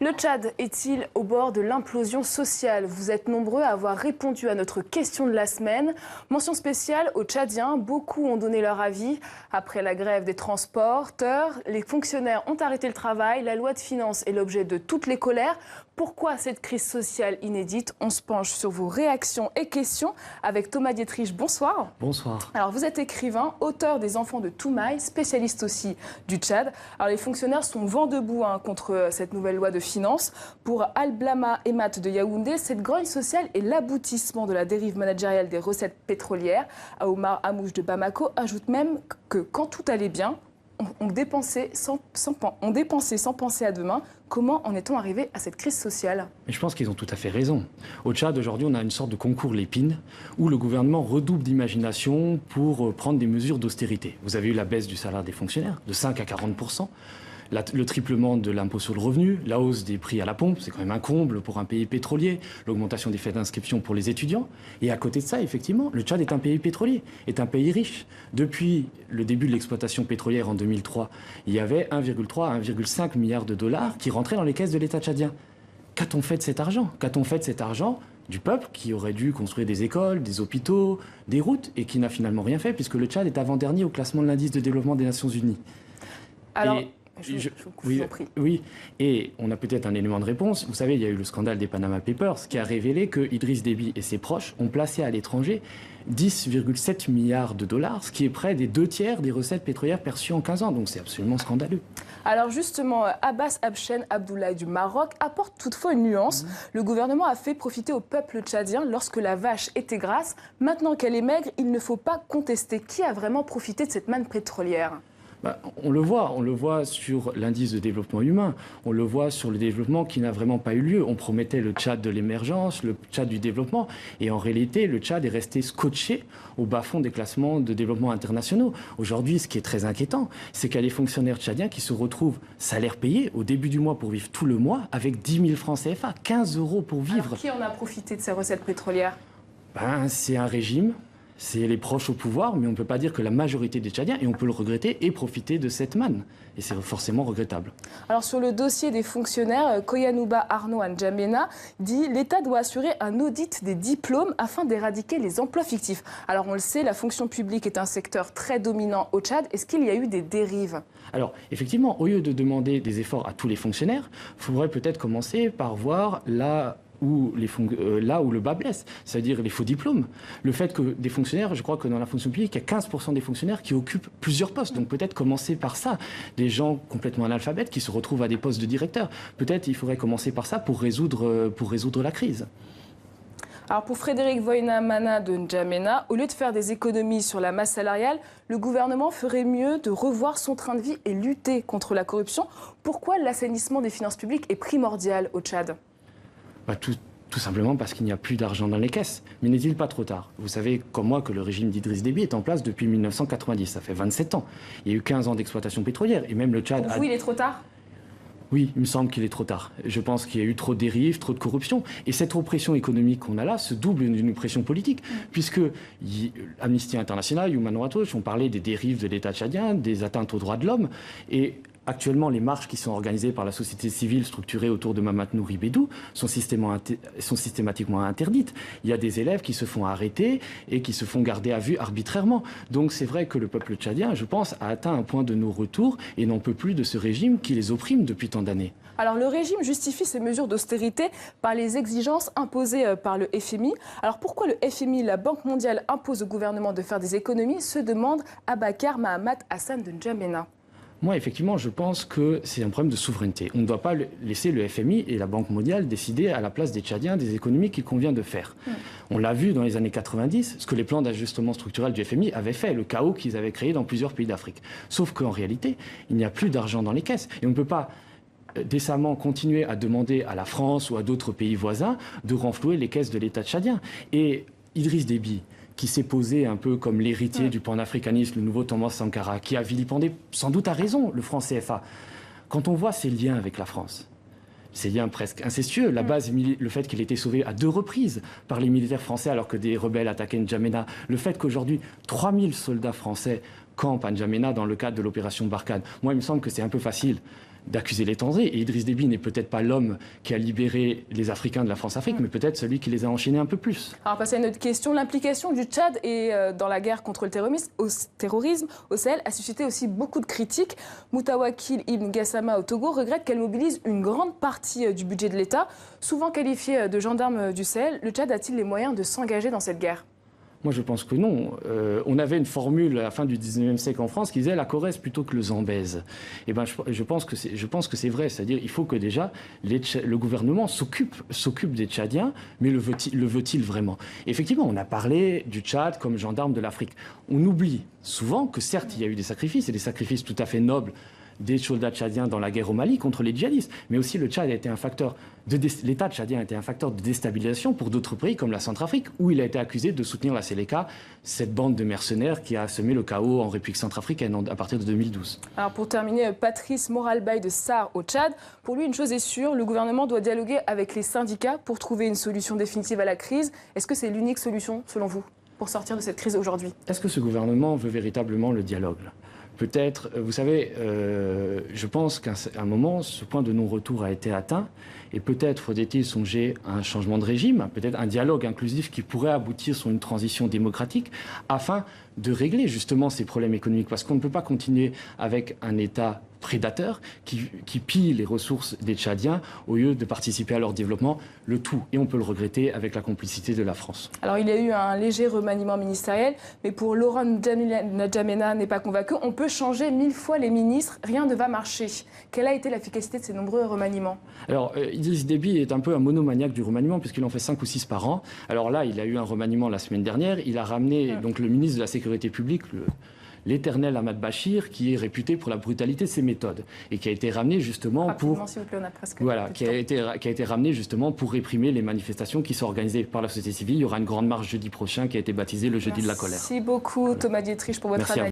Le Tchad est-il au bord de l'implosion sociale? Vous êtes nombreux à avoir répondu à notre question de la semaine. Mention spéciale aux Tchadiens, beaucoup ont donné leur avis. Après la grève des transporteurs, les fonctionnaires ont arrêté le travail. La loi de finances est l'objet de toutes les colères. Pourquoi cette crise sociale inédite? On se penche sur vos réactions et questions avec Thomas Dietrich. Bonsoir. Bonsoir. Alors vous êtes écrivain, auteur des Enfants de Toumaï, spécialiste aussi du Tchad. Alors les fonctionnaires sont vent debout contre cette nouvelle loi de finances. Pour Al-Blama Emat de Yaoundé, cette grogne sociale est l'aboutissement de la dérive managériale des recettes pétrolières. Aoumar Hamouche de Bamako ajoute même que quand tout allait bien, on dépensait sans penser à demain. Comment en est-on arrivé à cette crise sociale? Mais je pense qu'ils ont tout à fait raison. Au Tchad, aujourd'hui, on a une sorte de concours Lépine où le gouvernement redouble d'imagination pour prendre des mesures d'austérité. Vous avez eu la baisse du salaire des fonctionnaires de 5 à 40%. Le triplement de l'impôt sur le revenu, la hausse des prix à la pompe, c'est quand même un comble pour un pays pétrolier, l'augmentation des frais d'inscription pour les étudiants. Et à côté de ça, effectivement, le Tchad est un pays pétrolier, est un pays riche. Depuis le début de l'exploitation pétrolière en 2003, il y avait 1,3 à 1,5 milliard de dollars qui rentraient dans les caisses de l'État tchadien. Qu'a-t-on fait de cet argent? Qu'a-t-on fait de cet argent du peuple qui aurait dû construire des écoles, des hôpitaux, des routes, et qui n'a finalement rien fait, puisque le Tchad est avant-dernier au classement de l'indice de développement des Nations Unies. Alors, Je vous en prie. Oui, et on a peut-être un élément de réponse. Vous savez, il y a eu le scandale des Panama Papers qui a révélé que Idriss Déby et ses proches ont placé à l'étranger 10,7 milliards de dollars, ce qui est près des 2/3 des recettes pétrolières perçues en 15 ans. Donc c'est absolument scandaleux. Alors justement, Abbas Abchen Abdoulaye du Maroc apporte toutefois une nuance. Le gouvernement a fait profiter au peuple tchadien lorsque la vache était grasse. Maintenant qu'elle est maigre, il ne faut pas contester. Qui a vraiment profité de cette manne pétrolière? On le voit sur l'indice de développement humain, on le voit sur le développement qui n'a vraiment pas eu lieu. On promettait le Tchad de l'émergence, le Tchad du développement, et en réalité, le Tchad est resté scotché au bas-fond des classements de développement internationaux. Aujourd'hui, ce qui est très inquiétant, c'est qu'il y a des fonctionnaires tchadiens qui se retrouvent salaire payé au début du mois pour vivre tout le mois avec 10 000 francs CFA, 15 € pour vivre. Alors, qui en a profité de ces recettes pétrolières? C'est un régime. C'est les proches au pouvoir, mais on ne peut pas dire que la majorité des Tchadiens, et on peut le regretter, aient profité de cette manne. Et c'est forcément regrettable. Alors sur le dossier des fonctionnaires, Koyanouba Arnaud N'Djamena dit « L'État doit assurer un audit des diplômes afin d'éradiquer les emplois fictifs ». Alors on le sait, la fonction publique est un secteur très dominant au Tchad. Est-ce qu'il y a eu des dérives? Alors effectivement, au lieu de demander des efforts à tous les fonctionnaires, il faudrait peut-être commencer par voir là où le bas blesse, c'est-à-dire les faux diplômes. Le fait que des fonctionnaires, je crois que dans la fonction publique, il y a 15% des fonctionnaires qui occupent plusieurs postes. Donc peut-être commencer par ça. Des gens complètement analphabètes qui se retrouvent à des postes de directeur. Peut-être il faudrait commencer par ça pour résoudre la crise. Alors pour Frédéric Voïna-Mana de N'Djamena, au lieu de faire des économies sur la masse salariale, le gouvernement ferait mieux de revoir son train de vie et lutter contre la corruption. Pourquoi l'assainissement des finances publiques est primordial au Tchad? Tout simplement parce qu'il n'y a plus d'argent dans les caisses. Mais n'est-il pas trop tard? Vous savez, comme moi, que le régime d'Idriss Déby est en place depuis 1990. Ça fait 27 ans. Il y a eu 15 ans d'exploitation pétrolière. Et même le Tchad... Pour vous, il est trop tard? Oui, il me semble qu'il est trop tard. Je pense qu'il y a eu trop de dérives, trop de corruption. Et cette oppression économique qu'on a là se double d'une oppression politique. Puisque Amnesty International, Human Rights Watch ont parlé des dérives de l'État tchadien, des atteintes aux droits de l'homme. Et actuellement, les marches qui sont organisées par la société civile structurée autour de Mamadou Nouri Bédou sont systématiquement interdites. Il y a des élèves qui se font arrêter et qui se font garder à vue arbitrairement. Donc c'est vrai que le peuple tchadien, je pense, a atteint un point de non-retour et n'en peut plus de ce régime qui les opprime depuis tant d'années. Alors le régime justifie ces mesures d'austérité par les exigences imposées par le FMI. Alors pourquoi le FMI, la Banque mondiale, impose au gouvernement de faire des économies, se demande Abakar Mahamat Hassan de N'Djamena. Moi, effectivement, je pense que c'est un problème de souveraineté. On ne doit pas laisser le FMI et la Banque mondiale décider à la place des Tchadiens des économies qu'il convient de faire. On l'a vu dans les années 90, ce que les plans d'ajustement structurel du FMI avaient fait, le chaos qu'ils avaient créé dans plusieurs pays d'Afrique. Sauf qu'en réalité, il n'y a plus d'argent dans les caisses. Et on ne peut pas décemment continuer à demander à la France ou à d'autres pays voisins de renflouer les caisses de l'État tchadien. Et Idriss Déby, qui s'est posé un peu comme l'héritier du panafricanisme, le nouveau Thomas Sankara, qui a vilipendé, sans doute à raison, le franc CFA. Quand on voit ses liens avec la France, ces liens presque incestueux, la base, le fait qu'il ait été sauvé à 2 reprises par les militaires français alors que des rebelles attaquaient N'Djamena, le fait qu'aujourd'hui 3000 soldats français campent à N'Djamena dans le cadre de l'opération Barkhane. Moi, il me semble que c'est un peu facile d'accuser l'étranger. Et Idriss Déby n'est peut-être pas l'homme qui a libéré les Africains de la France-Afrique, mais peut-être celui qui les a enchaînés un peu plus. Alors, passer à une autre question. L'implication du Tchad dans la guerre contre le terrorisme au Sahel a suscité aussi beaucoup de critiques. Moutawakil Ibn Gassama au Togo regrette qu'elle mobilise une grande partie du budget de l'État. Souvent qualifié de gendarme du Sahel, le Tchad a-t-il les moyens de s'engager dans cette guerre ? Moi, je pense que non. On avait une formule à la fin du 19e siècle en France qui disait la Corrèze plutôt que le Zambèze. Et ben, je pense que c'est vrai. C'est-à-dire il faut que déjà le gouvernement s'occupe des Tchadiens, mais le veut-il vraiment ? Effectivement, on a parlé du Tchad comme gendarme de l'Afrique. On oublie souvent que certes, il y a eu des sacrifices, et des sacrifices tout à fait nobles, des soldats tchadiens dans la guerre au Mali contre les djihadistes. Mais aussi le Tchad a été un facteur l'État tchadien a été un facteur de déstabilisation pour d'autres pays comme la Centrafrique, où il a été accusé de soutenir la Séléka, cette bande de mercenaires qui a semé le chaos en République centrafricaine à partir de 2012. Alors pour terminer, Patrice Moralbaye de SAR au Tchad, pour lui une chose est sûre, le gouvernement doit dialoguer avec les syndicats pour trouver une solution définitive à la crise. Est-ce que c'est l'unique solution selon vous pour sortir de cette crise aujourd'hui ? Est-ce que ce gouvernement veut véritablement le dialogue ? Peut-être, vous savez, je pense qu'à un moment, ce point de non-retour a été atteint et peut-être faudrait-il songer à un changement de régime, peut-être un dialogue inclusif qui pourrait aboutir sur une transition démocratique afin de régler justement ces problèmes économiques. Parce qu'on ne peut pas continuer avec un État prédateur qui pille les ressources des Tchadiens au lieu de participer à leur développement, le tout. Et on peut le regretter avec la complicité de la France. Alors il y a eu un léger remaniement ministériel, mais pour Laurent N'Djamena n'est pas convaincu, on peut changer 1000 fois les ministres, rien ne va marcher. Quelle a été l'efficacité de ces nombreux remaniements ? Alors Idriss Déby est un peu un monomaniaque du remaniement puisqu'il en fait 5 ou 6 par an. Alors là, il a eu un remaniement la semaine dernière, il a ramené donc le ministre de la Sécurité publique, l'éternel Ahmad Bachir, qui est réputé pour la brutalité de ses méthodes et qui a été ramené justement qui a été ramené justement pour réprimer les manifestations qui sont organisées par la société civile. Il y aura une grande marche jeudi prochain qui a été baptisée le jeudi de la colère. Merci beaucoup Thomas Dietrich pour votre analyse.